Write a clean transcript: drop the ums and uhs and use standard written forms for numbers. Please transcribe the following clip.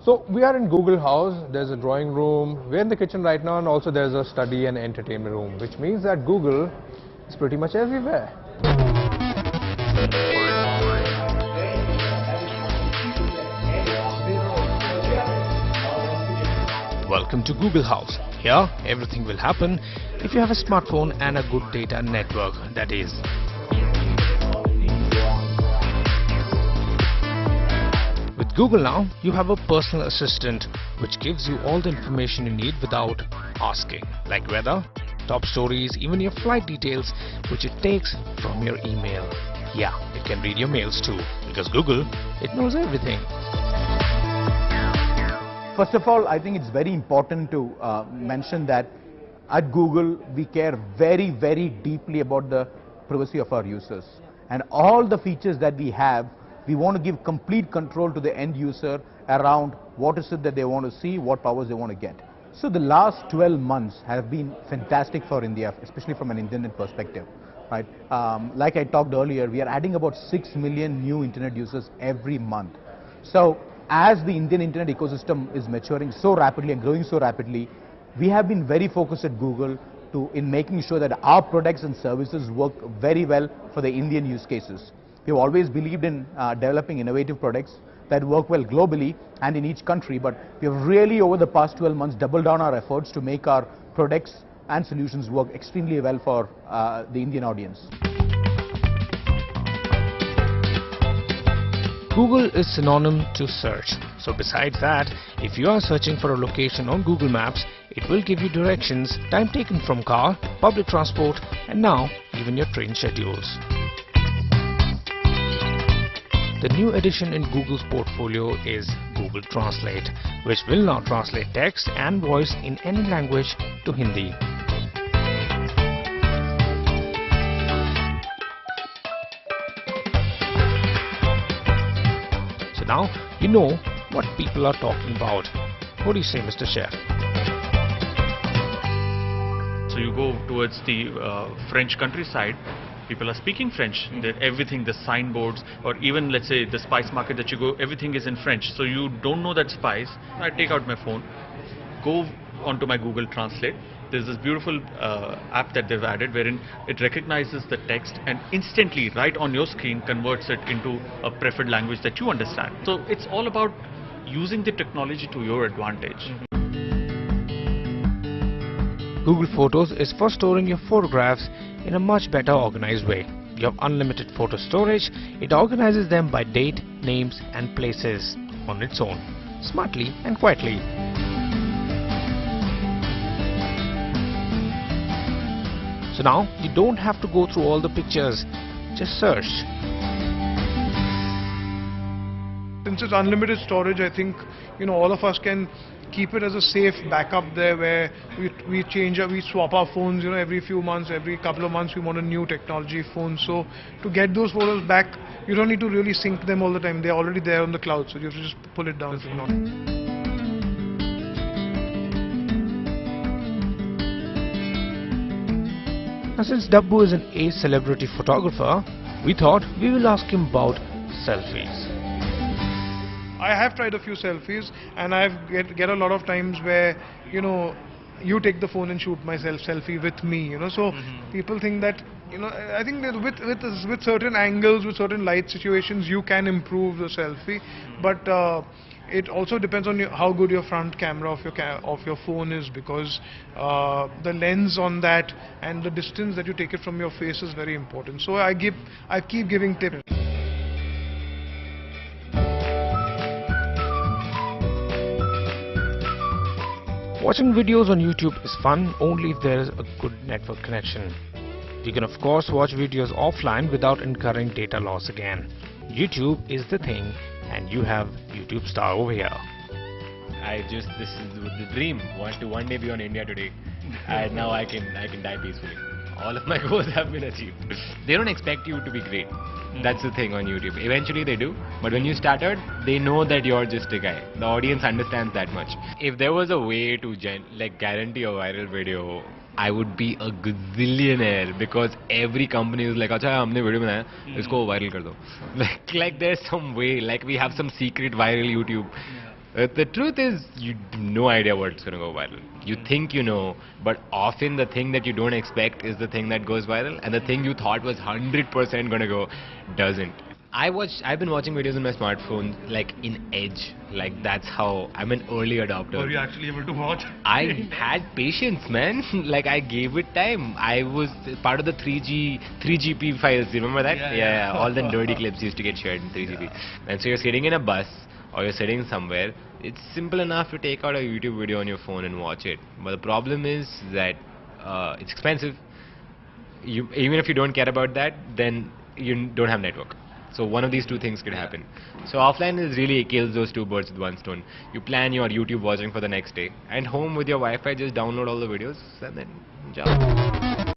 So we are in Google House. There's a drawing room. We're in the kitchen right now, and also there's a study and entertainment room, which means that Google is pretty much everywhere. Welcome to Google House. Here, everything will happen if you have a smartphone and a good data network, that is. With Google now, you have a personal assistant which gives you all the information you need without asking, like weather, top stories, even your flight details, which it takes from your email. Yeah, it can read your mails too, because Google, it knows everything. First of all, I think it's very important to mention that at Google, we care very, very deeply about the privacy of our users. And all the features that we have, we want to give complete control to the end user around what is it that they want to see, what powers they want to get. So the last 12 months have been fantastic for India, especially from an internet perspective. Right? Like I talked earlier, we are adding about 6 million new internet users every month. So as the Indian internet ecosystem is maturing so rapidly and growing so rapidly, we have been very focused at Google in making sure that our products and services work very well for the Indian use cases. We've always believed in developing innovative products that work well globally and in each country, but we have really over the past 12 months doubled down our efforts to make our products and solutions work extremely well for the Indian audience. Google is synonym to search. So besides that, if you are searching for a location on Google Maps, it will give you directions, time taken from car, public transport, and now even your train schedules. The new addition in Google's portfolio is Google Translate, which will now translate text and voice in any language to Hindi. So now you know what people are talking about. What do you say, Mr. Chef? So you go towards the French countryside. People are speaking French. Everything, the signboards, or even let's say the spice market that you go, everything is in French. So you don't know that spice. I take out my phone, go onto my Google Translate. There's this beautiful app that they've added wherein it recognizes the text and instantly right on your screen converts it into a preferred language that you understand. So it's all about using the technology to your advantage. Google Photos is for storing your photographs in a much better organized way. You have unlimited photo storage. It organizes them by date, names and places on its own, smartly and quietly. So now you don't have to go through all the pictures, just search. Since it's unlimited storage, I think all of us can keep it as a safe backup there, where we swap our phones every few months, every couple of months we want a new technology phone. So to get those photos back, you don't need to really sync them all the time. They're already there on the cloud, so you have to just pull it down if you want. Now since Dabbu is an celebrity photographer, we thought we will ask him about selfies. I have tried a few selfies, and I get a lot of times where you take the phone and shoot my selfie with me. So people think that I think that with certain angles, with certain light situations, you can improve the selfie, but it also depends on how good your front camera of your phone is, because the lens on that and the distance that you take it from your face is very important. So I keep giving tips. Watching videos on YouTube is fun only if there is a good network connection. You can of course watch videos offline without incurring data loss again. YouTube is the thing, and you have YouTube Star over here. This is the dream. Want to one day be on India Today, and now I can die peacefully. All of my goals have been achieved. They don't expect you to be great. That's the thing on YouTube. Eventually they do, but when you started, they know that you're just a guy. The audience understands that much. If there was a way to guarantee a viral video, I would be a gazillionaire, because every company is like, "Acha, हमने video बनाया, इसको viral कर दो." Like there's some way, like we have some secret viral YouTube The truth is, you have no idea what's going to go viral. You think you know, but often the thing that you don't expect is the thing that goes viral, and the thing you thought was 100% going to go doesn't. I've been watching videos on my smartphone like in Edge. Like that's how I'm an early adopter. Were you actually able to watch? I had patience, man. Like I gave it time. I was part of the 3GP files. You remember that? Yeah. All the dirty clips used to get shared in 3GP. And so you're sitting in a bus or you're sitting somewhere. It's simple enough to take out a YouTube video on your phone and watch it. But the problem is that it's expensive. Even if you don't care about that, then you don't have network. So one of these two things could happen. So offline is really kills those two birds with one stone. You plan your YouTube watching for the next day, and home with your Wi-Fi, just download all the videos and then jump.